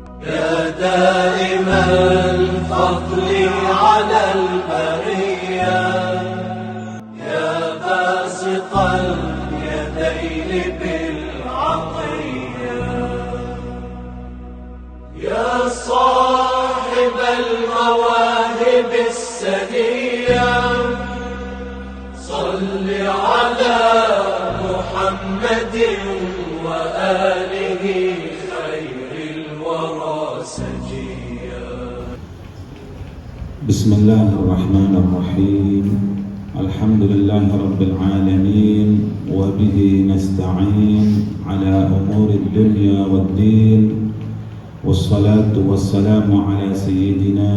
يا دائم الفضل على البرية يا باسط اليدين بالعطية يا صاحب المواهب السنية صل على محمد وآله خير الورى سجيا. بسم الله الرحمن الرحيم. الحمد لله رب العالمين وبه نستعين على أمور الدنيا والدين والصلاة والسلام على سيدنا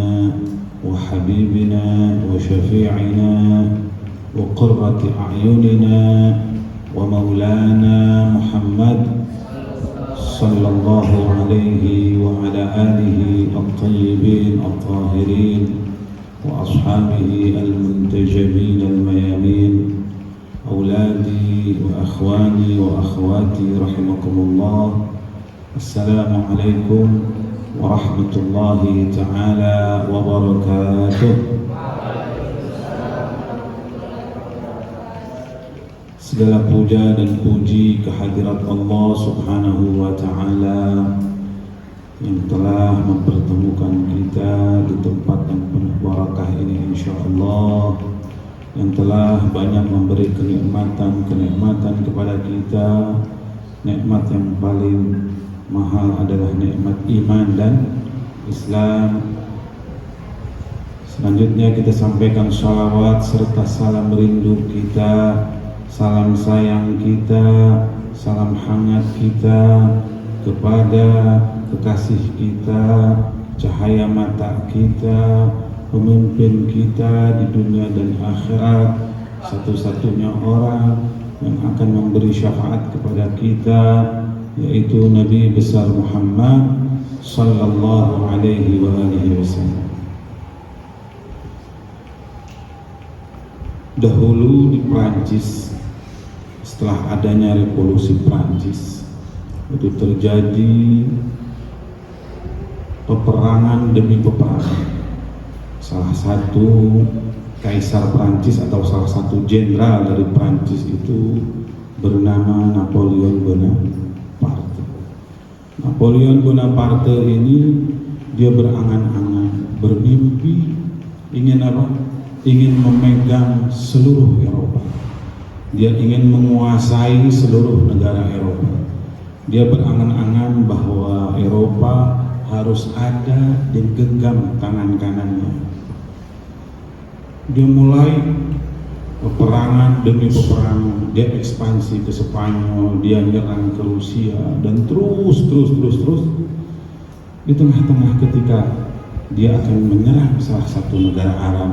وحبيبنا وشفيعنا وقرة أعيننا ومولانا محمد صلى الله عليه وعلى آله الطيبين الطاهرين وأصحابه المنتجبين الميامين. أولادي وأخواني وأخواتي رحمكم الله، السلام عليكم ورحمة الله تعالى وبركاته. Segala puja dan puji kehadirat Allah Subhanahu wa Ta'ala yang telah mempertemukan kita di tempat yang penuh barakah ini, insyaallah, yang telah banyak memberi kenikmatan kepada kita. Nikmat yang paling mahal adalah nikmat iman dan Islam. Selanjutnya kita sampaikan shalawat serta salam rindu kita, salam sayang kita, salam hangat kita kepada kekasih kita, cahaya mata kita, pemimpin kita di dunia dan akhirat, satu-satunya orang yang akan memberi syafaat kepada kita, yaitu Nabi besar Muhammad sallallahu alaihi wa alihi wasallam. Dahulu di Prancis, setelah adanya revolusi Prancis, itu terjadi peperangan demi peperangan. Salah satu kaisar Prancis atau salah satu jenderal dari Prancis itu bernama Napoleon Bonaparte. Napoleon Bonaparte ini dia berangan-angan, bermimpi ingin apa? Ingin memegang seluruh Eropa. Dia ingin menguasai seluruh negara Eropa. Dia berangan-angan bahwa Eropa harus ada di genggam tangan kanannya. Dia mulai peperangan demi peperangan. Dia ekspansi ke Spanyol, dia nyerang ke Rusia, dan terus. Di tengah-tengah ketika dia akan menyerang salah satu negara Arab,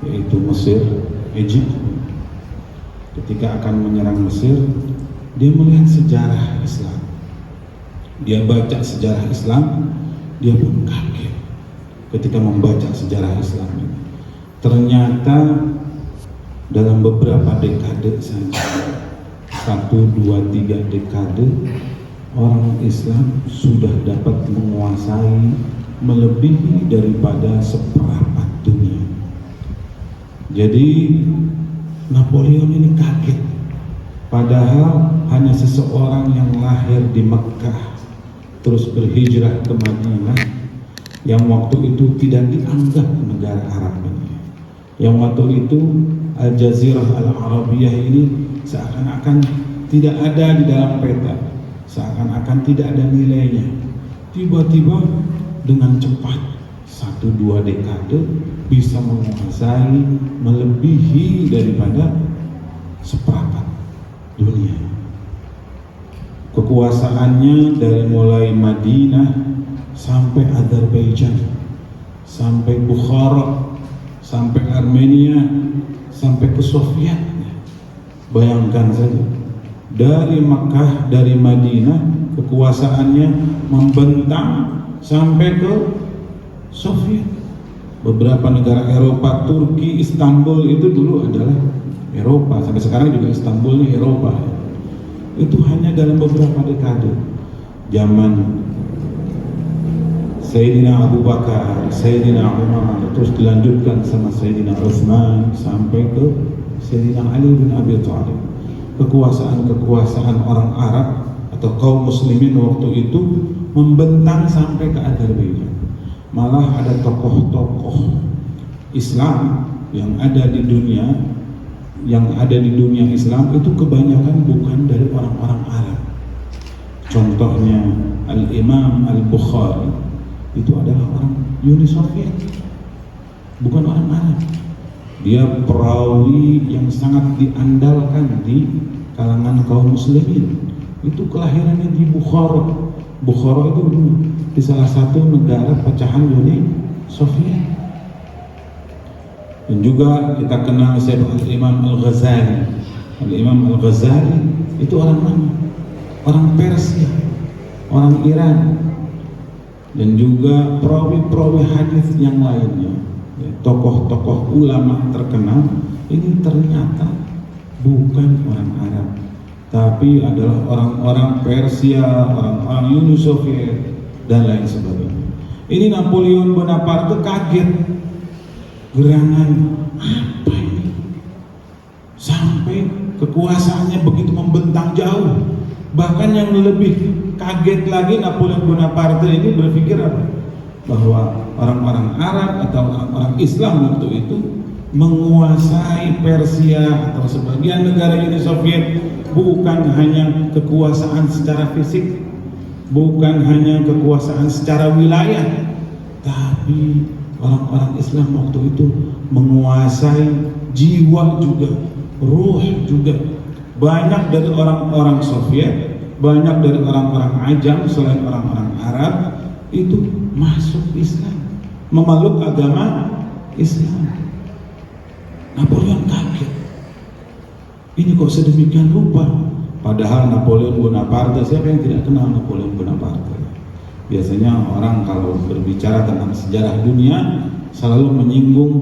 yaitu Mesir, Egypt. Ketika akan menyerang Mesir, dia melihat sejarah Islam. Dia baca sejarah Islam, dia pun kaget ketika membaca sejarah Islam ini. Ternyata dalam beberapa dekade saja, 1, 2, 3 dekade, orang Islam sudah dapat menguasai melebihi daripada seperempat dunia. Jadi Napoleon ini kaget, padahal hanya seseorang yang lahir di Mekah terus berhijrah ke Madinah, yang waktu itu tidak dianggap negara Arab ini, yang waktu itu Al-Jazirah Al-Arabiyah ini seakan-akan tidak ada di dalam peta, seakan-akan tidak ada nilainya. Tiba-tiba dengan cepat 1-2 dekade bisa menguasai melebihi daripada seperempat dunia. Kekuasaannya dari mulai Madinah sampai Azerbaijan, sampai Bukhara, sampai Armenia, sampai ke Soviet. Bayangkan saja, dari Makkah, dari Madinah, kekuasaannya membentang sampai ke Soviet. Beberapa negara Eropa, Turki, Istanbul itu dulu adalah Eropa, sampai sekarang juga Istanbul ini Eropa. Itu hanya dalam beberapa dekade. Zaman Sayyidina Abu Bakar, Sayyidina Umar, terus dilanjutkan sama Sayyidina Utsman sampai ke Sayyidina Ali bin Abi Thalib. Kekuasaan orang Arab atau kaum muslimin waktu itu membentang sampai ke Azerbaijan. Malah ada tokoh-tokoh Islam yang ada di dunia Islam itu kebanyakan bukan dari orang-orang Arab. Contohnya Al-Imam Al-Bukhari itu adalah orang Uni Soviet, bukan orang Arab. Dia perawi yang sangat diandalkan di kalangan kaum muslimin. Itu kelahirannya di Bukhara. Bukhara itu di salah satu negara pecahan Uni Soviet. Dan juga kita kenal siapa Al-Imam Al-Ghazali. Al-Imam Al-Ghazali itu orang mana? Orang Persia, orang Iran. Dan juga perawi-perawi hadis yang lainnya, ya, tokoh-tokoh ulama terkenal ini ternyata bukan orang Arab, tapi adalah orang-orang Persia, orang-orang Uni Soviet dan lain sebagainya. Ini Napoleon Bonaparte kaget, gerangan apa ini? Sampai kekuasaannya begitu membentang jauh. Bahkan yang lebih kaget lagi, Napoleon Bonaparte ini berpikir apa? Bahwa orang-orang Arab atau orang-orang Islam waktu itu menguasai Persia atau sebagian negara Uni Soviet bukan hanya kekuasaan secara fisik, bukan hanya kekuasaan secara wilayah, tapi orang-orang Islam waktu itu menguasai jiwa juga, ruh juga. Banyak dari orang-orang Soviet, banyak dari orang-orang Ajam selain orang-orang Arab itu masuk Islam, memeluk agama Islam. Napoleon kaget, ini kok sedemikian rupa. Padahal Napoleon Bonaparte, siapa yang tidak kenal Napoleon Bonaparte? Biasanya orang kalau berbicara tentang sejarah dunia selalu menyinggung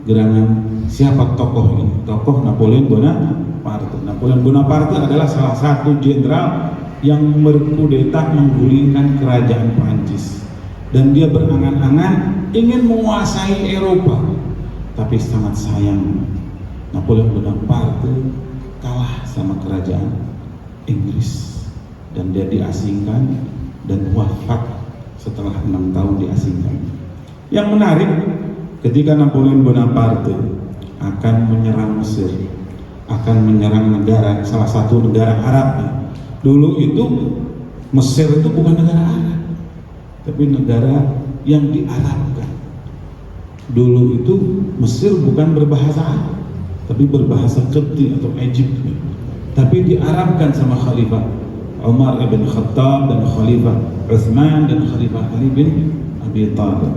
gerangan siapa tokoh ini, tokoh Napoleon Bonaparte. Napoleon Bonaparte adalah salah satu jenderal yang berkudeta menggulingkan kerajaan Prancis, dan dia berangan-angan ingin menguasai Eropa. Tapi sangat sayang, Napoleon Bonaparte kalah sama kerajaan Inggris dan dia diasingkan dan wafat setelah 6 tahun diasingkan. Yang menarik, ketika Napoleon Bonaparte akan menyerang Mesir, akan menyerang negara, salah satu negara Arab. Dulu itu Mesir itu bukan negara Arab, tapi negara yang diarabkan. Dulu itu Mesir bukan berbahasa Arab, tapi berbahasa Qibti atau Egypt. Tapi diarabkan sama Khalifah Umar ibn Khattab dan Khalifah Utsman dan Khalifah Ali bin Abi Thalib.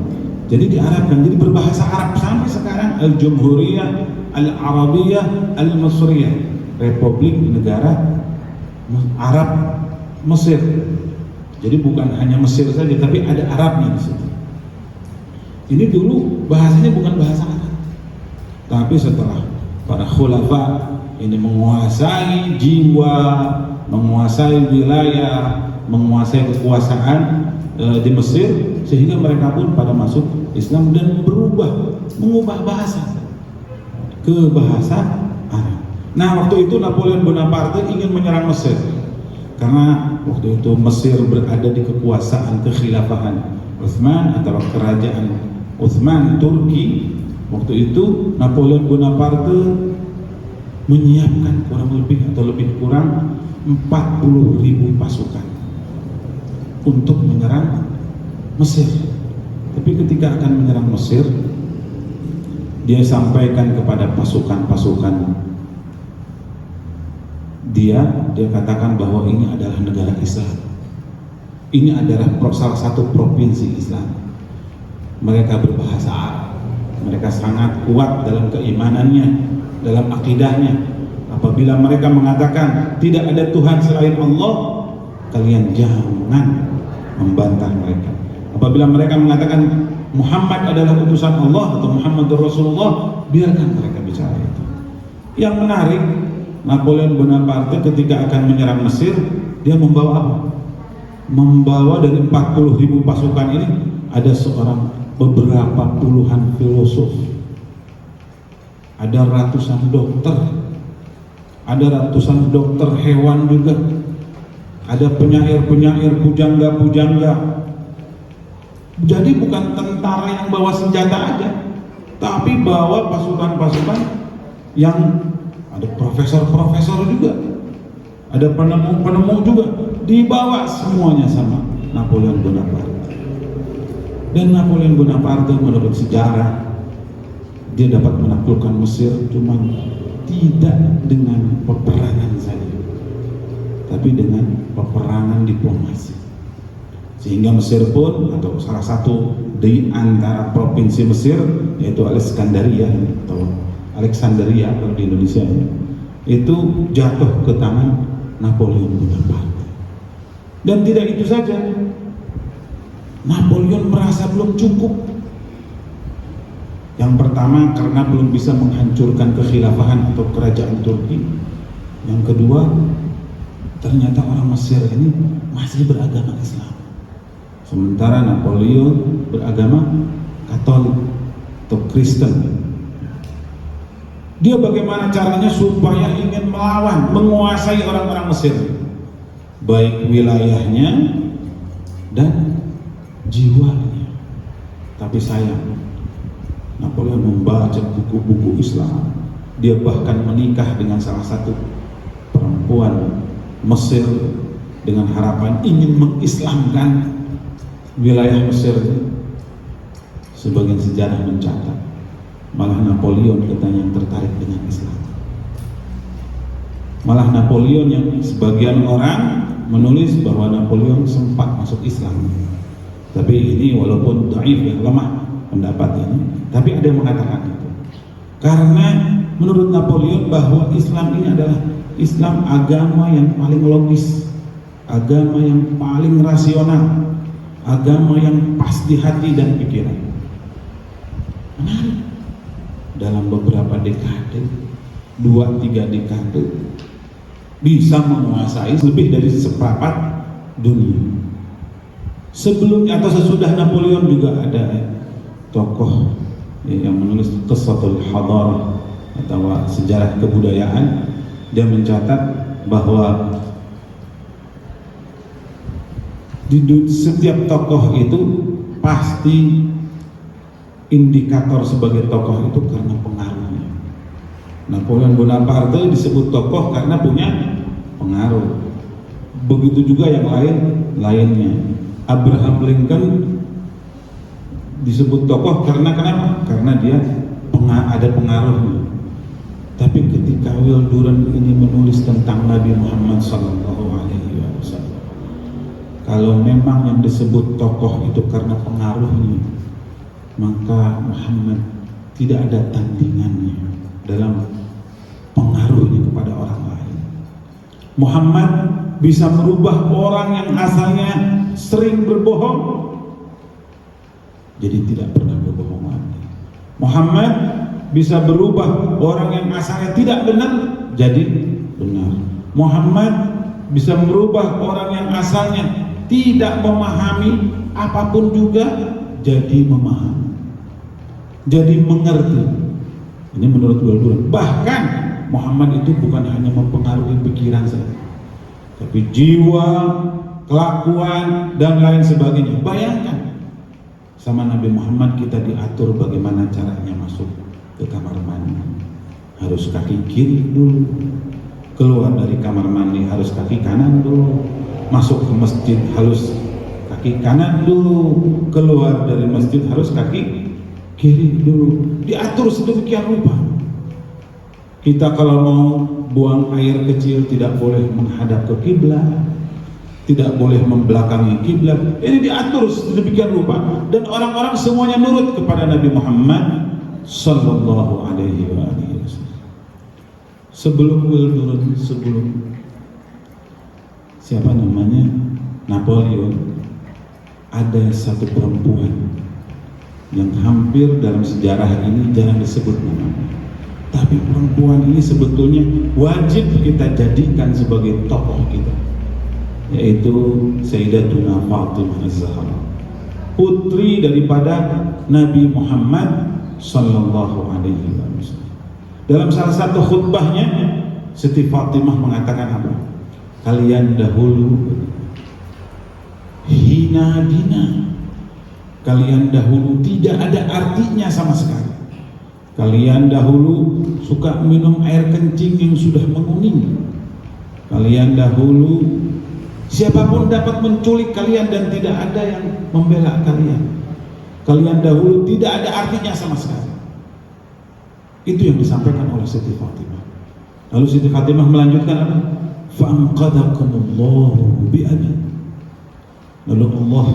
Jadi diarabkan, jadi berbahasa Arab sampai sekarang. Al-Jumhuriyah Al-Arabiyah Al-Masriyah, Republik Negara Arab Mesir. Jadi bukan hanya Mesir saja, tapi ada Arabnya di situ. Ini dulu bahasanya bukan bahasa Arab, tapi setelah para khulafa ini menguasai jiwa, menguasai wilayah, menguasai kekuasaan di Mesir, sehingga mereka pun pada masuk Islam dan mengubah bahasa ke bahasa Arab. Nah, waktu itu Napoleon Bonaparte ingin menyerang Mesir karena waktu itu Mesir berada di kekuasaan kekhilafahan Utsman atau kerajaan Utsman Turki. Waktu itu Napoleon Bonaparte menyiapkan kurang lebih atau lebih kurang 40.000 pasukan untuk menyerang Mesir. Tapi ketika akan menyerang Mesir, dia sampaikan kepada pasukan-pasukan dia katakan bahwa ini adalah negara Islam, ini adalah salah satu provinsi Islam. Mereka berbahasa Arab, mereka sangat kuat dalam keimanannya, dalam akidahnya. Apabila mereka mengatakan tidak ada Tuhan selain Allah, kalian jangan membantah mereka. Apabila mereka mengatakan Muhammad adalah utusan Allah atau Muhammadur Rasulullah, biarkan mereka bicara itu. Yang menarik, Napoleon Bonaparte ketika akan menyerang Mesir, dia membawa apa? membawa dari 40.000 pasukan ini ada beberapa puluhan filosof, ada ratusan dokter hewan juga, ada penyair pujangga. Jadi bukan tentara yang bawa senjata aja, tapi bawa pasukan-pasukan yang ada profesor juga, ada penemu juga, dibawa semuanya sama Napoleon Bonaparte. Dan Napoleon Bonaparte menurut sejarah dia dapat menaklukkan Mesir, cuman tidak dengan peperangan saja, tapi dengan peperangan diplomasi. Sehingga Mesir pun, atau salah satu di antara provinsi Mesir, yaitu Alexandria kalau di Indonesia, itu jatuh ke tangan Napoleon Bonaparte. Dan tidak itu saja, Napoleon merasa belum cukup. Yang pertama karena belum bisa menghancurkan kekhilafahan atau kerajaan Turki. Yang kedua, ternyata orang Mesir ini masih beragama Islam, sementara Napoleon beragama Katolik atau Kristen. Dia bagaimana caranya supaya ingin melawan, menguasai orang-orang Mesir, baik wilayahnya dan jiwanya. Tapi sayang, Napoleon membaca buku-buku Islam. Dia bahkan menikah dengan salah satu perempuan Mesir dengan harapan ingin mengislamkan wilayah Mesir. Sebagian sejarah mencatat malah Napoleon katanya yang tertarik dengan Islam. Malah Napoleon yang sebagian orang menulis bahwa Napoleon sempat masuk Islam. Tapi ini walaupun dhaif, ya, lemah pendapat ini, tapi ada yang mengatakan itu. Karena menurut Napoleon bahwa Islam ini adalah Islam agama yang paling logis, agama yang paling rasional, agama yang pas di hati dan pikiran. Menarik. Dalam beberapa dekade, 2-3 dekade, bisa menguasai lebih dari seperempat dunia. Sebelumnya atau sesudah Napoleon juga ada tokoh yang menulis Qissatul Hadarah atau sejarah kebudayaan. Dia mencatat bahwa di setiap tokoh itu pasti indikator sebagai tokoh itu karena pengaruhnya. Napoleon Bonaparte disebut tokoh karena punya pengaruh. Begitu juga yang lainnya. Abraham Lincoln disebut tokoh karena kenapa? Karena dia ada pengaruhnya. Tapi ketika Will Durant ini menulis tentang Nabi Muhammad SAW, kalau memang yang disebut tokoh itu karena pengaruhnya, maka Muhammad tidak ada tandingannya dalam pengaruhnya kepada orang lain. Muhammad bisa merubah orang yang asalnya sering berbohong jadi tidak pernah berbohong lagi. Muhammad bisa berubah orang yang asalnya tidak benar jadi benar. Muhammad bisa merubah orang yang asalnya tidak memahami apapun juga jadi memahami, jadi mengerti. Ini menurut Will. Bahkan Muhammad itu bukan hanya mempengaruhi pikiran saja, tapi jiwa, kelakuan dan lain sebagainya. Bayangkan, sama Nabi Muhammad kita diatur bagaimana caranya masuk ke kamar mandi. Harus kaki kiri dulu, keluar dari kamar mandi harus kaki kanan dulu, masuk ke masjid harus kaki kanan dulu, keluar dari masjid harus kaki kiri dulu. Diatur sedemikian rupa. Kita kalau mau buang air kecil tidak boleh menghadap ke kiblat, tidak boleh membelakangi kiblat. Ini diatur sedemikian rupa dan orang-orang semuanya nurut kepada Nabi Muhammad sallallahu alaihi wasallam. Sebelum Will Durant, sebelum siapa namanya Napoleon, ada satu perempuan yang hampir dalam sejarah ini jarang disebut namanya, tapi perempuan ini sebetulnya wajib kita jadikan sebagai tokoh kita. yaitu Sayyidatuna Fatimah Az-Zahra, putri daripada Nabi Muhammad sallallahu alaihi wasallam. Dalam salah satu khutbahnya, Siti Fatimah mengatakan apa? Kalian dahulu hina dina, kalian dahulu tidak ada artinya sama sekali. Kalian dahulu suka minum air kencing yang sudah menguning. Kalian dahulu siapapun dapat menculik kalian dan tidak ada yang membela kalian. Kalian dahulu tidak ada artinya sama sekali. Itu yang disampaikan oleh Siti Fatimah. Lalu Siti Fatimah melanjutkan apa? Fa'anqadhakumullahu bi'abi. Lalu Allah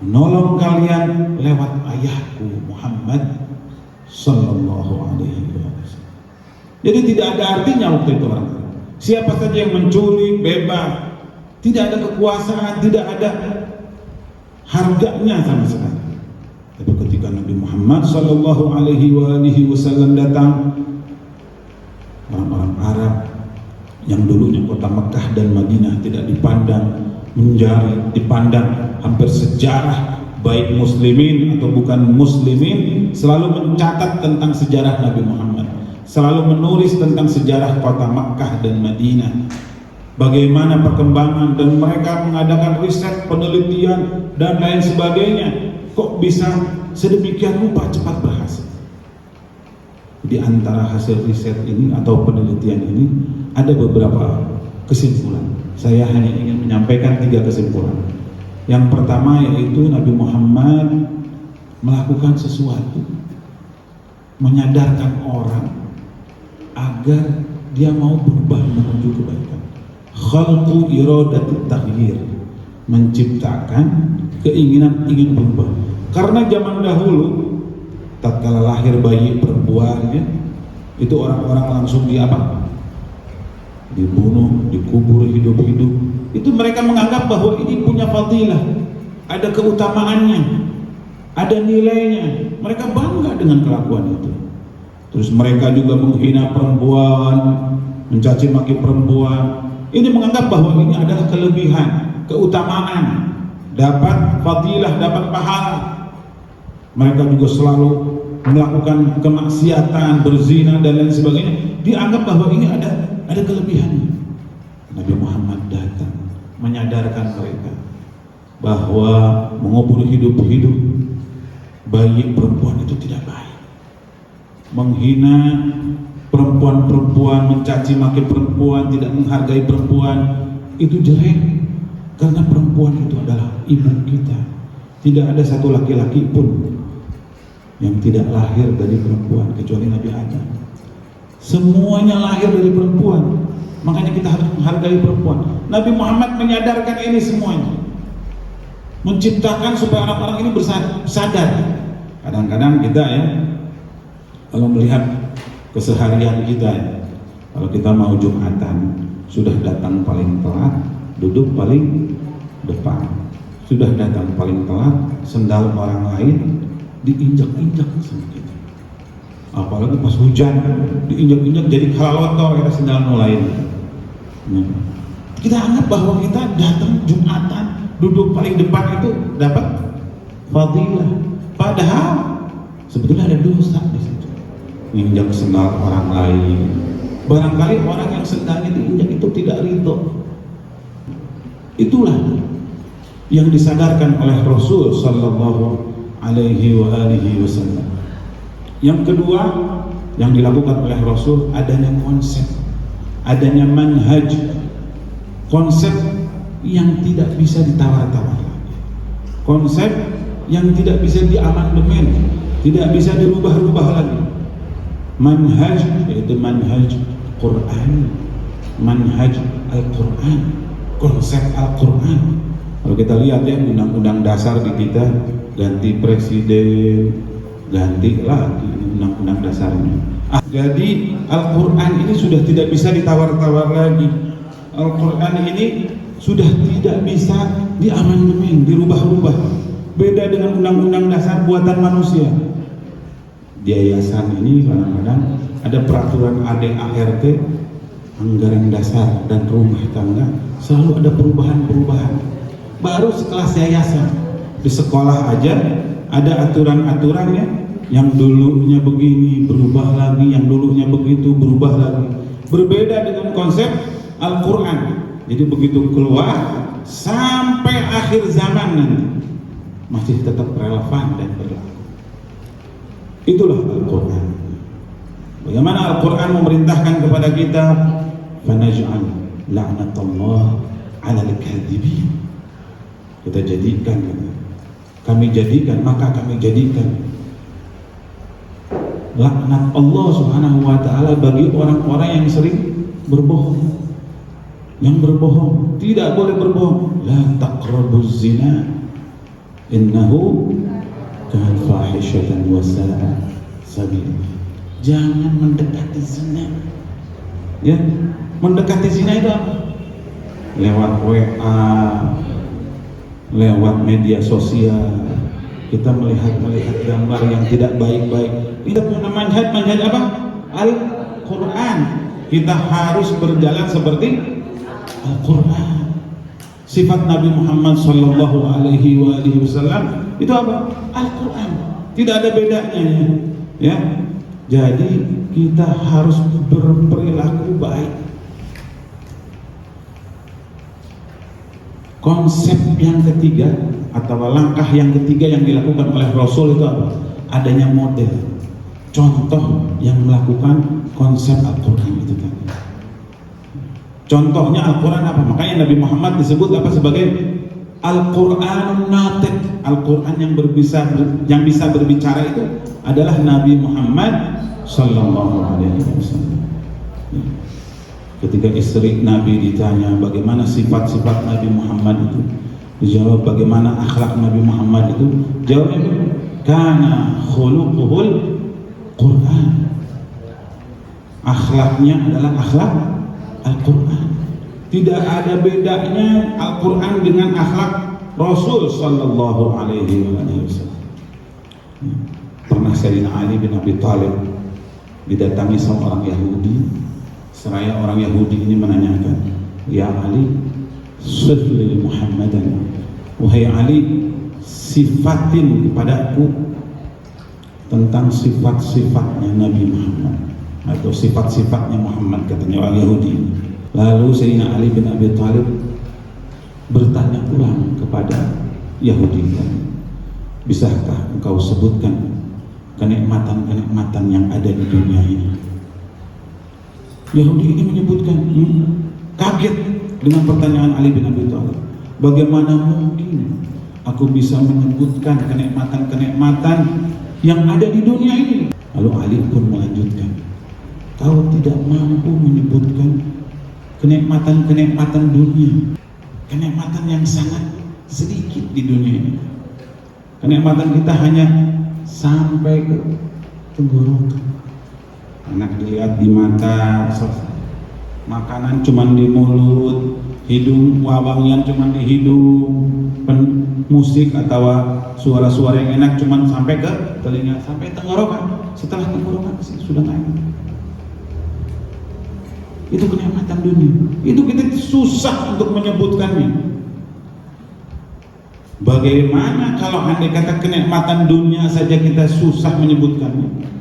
menolong kalian lewat ayahku Muhammad sallallahu alaihi wasallam. Jadi tidak ada artinya waktu itu orang. Siapa saja yang menculik bebas, tidak ada kekuasaan, tidak ada harganya sama sekali. Tapi ketika Nabi Muhammad sallallahu alaihi wasallam datang, orang-orang Arab yang dulunya kota Mekah dan Madinah tidak dipandang menjadi, dipandang hampir sejarah, baik muslimin atau bukan muslimin, selalu mencatat tentang sejarah Nabi Muhammad, selalu menulis tentang sejarah kota Makkah dan Madinah, bagaimana perkembangan, dan mereka mengadakan riset, penelitian dan lain sebagainya. Kok bisa sedemikian rupa cepat berhasil? Di antara hasil riset ini atau penelitian ini ada beberapa kesimpulan. Saya hanya ingin menyampaikan 3 kesimpulan. Yang pertama yaitu Nabi Muhammad melakukan sesuatu, menyadarkan orang agar dia mau berubah menuju kebaikan. Khalqu iradatut taghyir, menciptakan keinginan ingin berubah. Karena zaman dahulu tatkala lahir bayi perempuan ya, itu orang-orang langsung dibunuh, dikubur hidup-hidup. Itu mereka menganggap bahwa ini punya fadilah, ada keutamaannya, ada nilainya. Mereka bangga dengan kelakuan itu. Terus mereka juga menghina perempuan, mencaci maki perempuan. Ini menganggap bahwa ini adalah kelebihan, keutamaan, dapat fadilah, dapat pahala. Mereka juga selalu melakukan kemaksiatan, berzina dan lain sebagainya. Dianggap bahwa ini ada kelebihannya. Nabi Muhammad datang menyadarkan mereka bahwa mengubur hidup-hidup bayi perempuan itu tidak baik. Menghina perempuan-perempuan, mencaci maki perempuan, tidak menghargai perempuan, itu jelek. Karena perempuan itu adalah ibu kita. Tidak ada satu laki-laki pun yang tidak lahir dari perempuan kecuali Nabi Adam. Semuanya lahir dari perempuan. Makanya kita harus menghargai perempuan. Nabi Muhammad menyadarkan ini semuanya, menciptakan supaya orang-orang ini sadar. Kadang-kadang kita ya, kalau melihat keseharian kita ya, kalau kita mau Jumatan, sudah datang paling telat, duduk paling depan. Sudah datang paling telat, sendal orang lain diinjak-injak sama kita. Apalagi pas hujan, diinjak-injak jadi kalalotor kita sendal lain. Kita anggap bahwa kita datang Jumatan, duduk paling depan itu dapat fadilah. Padahal sebetulnya ada dosa di situ. Injak sendal orang lain. Barangkali orang yang sendalnya diinjak itu tidak ridho. Itulah yang disadarkan oleh Rasul sallallahu alaihi wasallam. Yang kedua yang dilakukan oleh Rasul, adanya konsep, adanya manhaj, konsep yang tidak bisa ditawar-tawar lagi, konsep yang tidak bisa diamandemen, tidak bisa dirubah-rubah lagi. Manhaj yaitu manhaj Quran, manhaj Al-Quran, konsep Al-Quran. Kalau kita lihat ya, undang-undang dasar di kita ganti presiden, ganti lagi undang-undang dasarnya. Jadi Al-Quran ini sudah tidak bisa ditawar-tawar lagi. Al-Quran ini sudah tidak bisa diamandemen, dirubah-rubah. Beda dengan undang-undang dasar buatan manusia. Di yayasan ini kadang-kadang ada peraturan ADART anggaran dasar dan rumah tangga selalu ada perubahan-perubahan. Baru sekelas yayasan, di sekolah aja ada aturan-aturannya, yang dulunya begini berubah lagi, yang dulunya begitu berubah lagi. Berbeda dengan konsep Al-Quran. Jadi begitu keluar sampai akhir zaman nanti masih tetap relevan dan berlaku. Itulah Al-Quran. Bagaimana Al-Quran memerintahkan kepada kita, fanaj'al la'natullah 'alal kadhibin. Kita jadikan, maka kami jadikan laknat Allah Subhanahu wa taala bagi orang-orang yang sering berbohong. Yang berbohong, tidak boleh berbohong. La taqrabuz zina innahu kana fahishatan wa sa'a sabila. Jangan mendekati zina. Ya, mendekati zina itu apa? Lewat WA, lewat media sosial, kita melihat gambar yang tidak baik-baik. Kita punya manhaj apa? Al-Quran. Kita harus berjalan seperti Al-Quran. Sifat Nabi Muhammad Sallallahu Alaihi Wasallam itu apa? Al-Quran. Tidak ada bedanya, ya. Jadi kita harus berperilaku baik. Konsep yang ketiga atau langkah yang ketiga yang dilakukan oleh Rasul itu apa? Adanya model, contoh yang melakukan konsep Al-Quran itu tadi. Contohnya Al-Quran apa? Makanya Nabi Muhammad disebut apa sebagai Al-Quranun Natiq. Al-Quran yang bisa berbicara itu adalah Nabi Muhammad Sallallahu Alaihi Wasallam. Ketika istri Nabi ditanya bagaimana sifat-sifat Nabi Muhammad itu, dijawab bagaimana akhlak Nabi Muhammad itu, jawabnya kana khuluquhul Quran. Akhlaknya adalah akhlak Al-Quran. Tidak ada bedanya Al-Quran dengan akhlak Rasul Sallallahu Alaihi Wasallam. Pernah Sayyidina Ali bin Abi Thalib didatangi seorang Yahudi. Seraya orang Yahudi ini menanyakan, ya Ali, sifli Muhammadan, wahai Ali, sifatin kepadaku tentang sifat-sifatnya Nabi Muhammad atau sifat-sifatnya Muhammad, katanya orang Yahudi. Lalu Sayyidina Ali bin Abi Thalib bertanya ulang kepada Yahudi, bisakah engkau sebutkan kenikmatan-kenikmatan yang ada di dunia ini? Yahudi ini menyebutkan, kaget dengan pertanyaan Ali bin Abi Thalib. Bagaimana mungkin aku bisa menyebutkan kenikmatan-kenikmatan yang ada di dunia ini? Lalu Ali pun melanjutkan, kau tidak mampu menyebutkan kenikmatan-kenikmatan dunia, kenikmatan yang sangat sedikit di dunia ini. Kenikmatan kita hanya sampai ke tenggorokan. Anak dilihat di mata, makanan cuma di mulut, hidung wangian cuma di hidung, musik atau suara-suara yang enak cuma sampai ke telinga, sampai tenggorokan. Setelah tenggorokan sudah nggak enak. Itu kenikmatan dunia. Itu kita susah untuk menyebutkannya. Bagaimana kalau andai kata kenikmatan dunia saja kita susah menyebutkannya?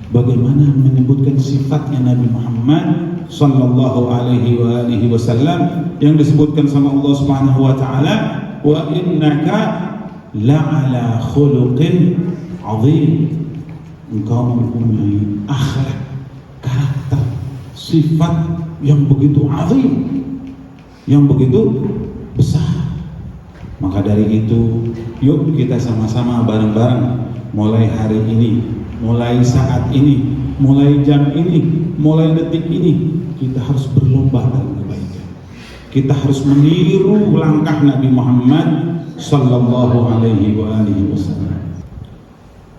Bagaimana menyebutkan sifatnya Nabi Muhammad Sallallahu Alaihi Wasallam yang disebutkan sama Allah Subhanahu Wa Taala, wa innaka la'ala khuluqin azim. Engkau mempunyai akhlak, karakter, sifat yang begitu azim, yang begitu besar. Maka dari itu, yuk kita sama-sama bareng-bareng mulai hari ini, mulai saat ini, mulai jam ini, mulai detik ini, kita harus berlomba dalam kebaikan. Kita harus meniru langkah Nabi Muhammad Sallallahu Alaihi Wasallam.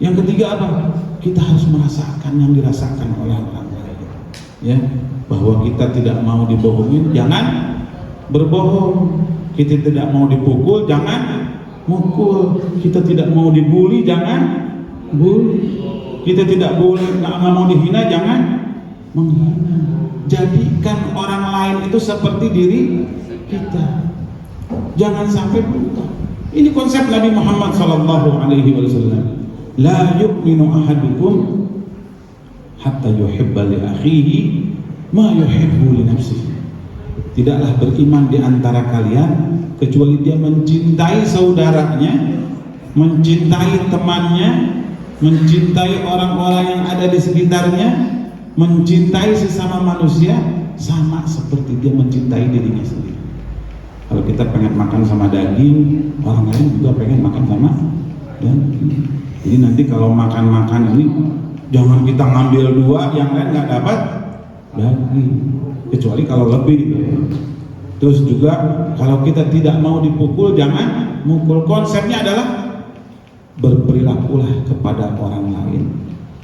Yang ketiga apa? Kita harus merasakan yang dirasakan oleh orang lain. Ya, bahwa kita tidak mau dibohongin, jangan berbohong. Kita tidak mau dipukul, jangan mukul. Kita tidak mau dibully, jangan bully. Kita tidak boleh, nggak mau dihina, jangan menghina. jadikan orang lain itu seperti diri kita. Jangan sampai lupa. Ini konsep Nabi Muhammad SAW. La yu'minu ahadukum hatta yuhibba li akhihi ma yuhibbu li nafsihi. Tidaklah beriman di antara kalian kecuali dia mencintai saudaranya, mencintai temannya, mencintai orang-orang yang ada di sekitarnya, mencintai sesama manusia sama seperti dia mencintai dirinya sendiri. Kalau kita pengen makan sama daging, orang lain juga pengen makan sama daging. Jadi nanti kalau makan-makan ini jangan kita ngambil dua, yang lain nggak dapat daging, kecuali kalau lebih. Terus juga kalau kita tidak mau dipukul, jangan mukul. Konsepnya adalah berperilakulah kepada orang lain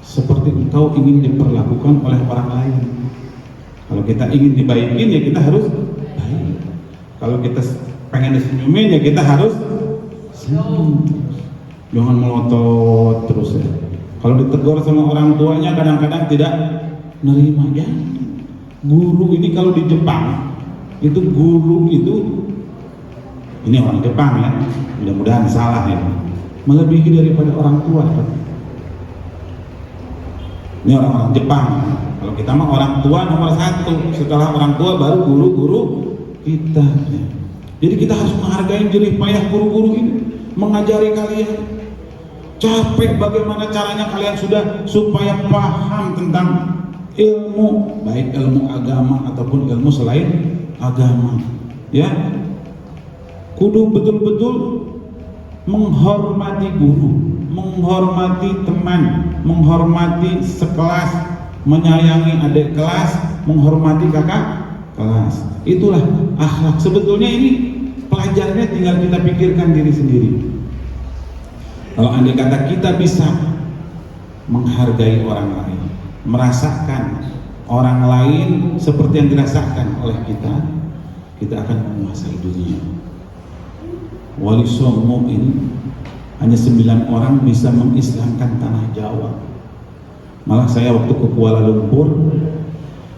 seperti engkau ingin diperlakukan oleh orang lain. Kalau kita ingin dibaikin, ya kita harus baik. Kalau kita pengen disenyumin, ya kita harus senyum. Jangan melotot terus ya. Kalau ditegur sama orang tuanya kadang-kadang tidak nerima ya. Guru ini kalau di Jepang itu guru itu, ini orang Jepang ya, mudah-mudahan salah ya, melebihi daripada orang tua. Ini orang-orang Jepang. Kalau kita mah orang tua nomor satu, setelah orang tua baru guru-guru kita. Jadi kita harus menghargai jerih payah guru-guru ini, mengajari kalian. Capek bagaimana caranya kalian supaya paham tentang ilmu, baik ilmu agama ataupun ilmu selain agama. Ya, kudu betul-betul menghormati guru, menghormati teman, menghormati sekelas, menyayangi adik kelas, menghormati kakak kelas. Itulah akhlak. Sebetulnya ini pelajarnya tinggal kita pikirkan diri sendiri. Kalau andai kata kita bisa menghargai orang lain, merasakan orang lain seperti yang dirasakan oleh kita, kita akan menguasai dunia. Wali Songo ini hanya 9 orang bisa mengislamkan tanah Jawa. Malah saya waktu ke Kuala Lumpur,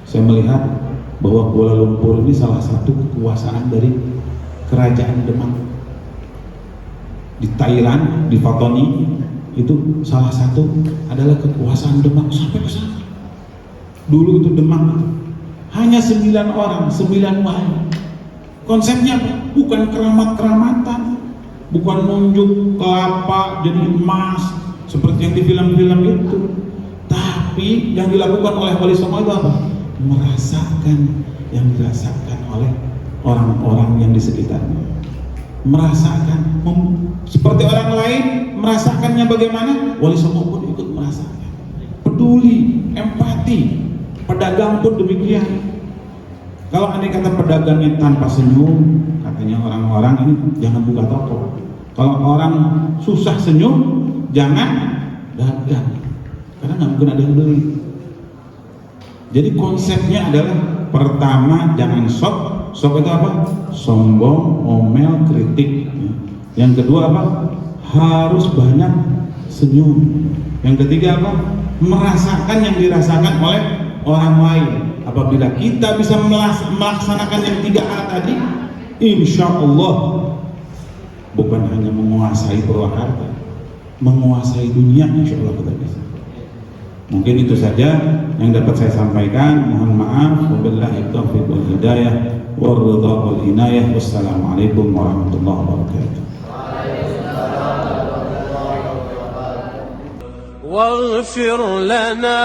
saya melihat bahwa Kuala Lumpur ini salah satu kekuasaan dari kerajaan Demak. Di Thailand, di Fatoni itu salah satu adalah kekuasaan Demak sampai ke sana. Dulu itu Demak hanya 9 orang, 9 wali. Konsepnya bukan keramat-keramatan, bukan nunjuk kelapa jadi emas seperti yang di film-film itu, tapi yang dilakukan oleh Wali Songo itu apa? Merasakan yang dirasakan oleh orang-orang yang di sekitarnya, merasakan seperti orang lain merasakannya bagaimana, Wali Songo pun ikut merasakan. Peduli, empati. Pedagang pun demikian. Kalau andai kata pedagangnya tanpa senyum, katanya orang-orang ini jangan buka toko. Kalau orang susah senyum, jangan dagang, karena nggak mungkin ada yang beli. Jadi konsepnya adalah pertama jangan sok. Sok itu apa? Sombong, omel, kritik. Yang kedua apa? Harus banyak senyum. Yang ketiga apa? Merasakan yang dirasakan oleh orang lain. Apabila kita bisa melaksanakan yang 3A tadi, insya Allah bukan hanya menguasai Purwakarta, menguasai dunia, insya Allah kita bisa. Mungkin itu saja yang dapat saya sampaikan. Mohon maaf. Wabillahi taufiq wal hidayah warridha wal inayah. Wassalamualaikum warahmatullahi wabarakatuh. واغفر لنا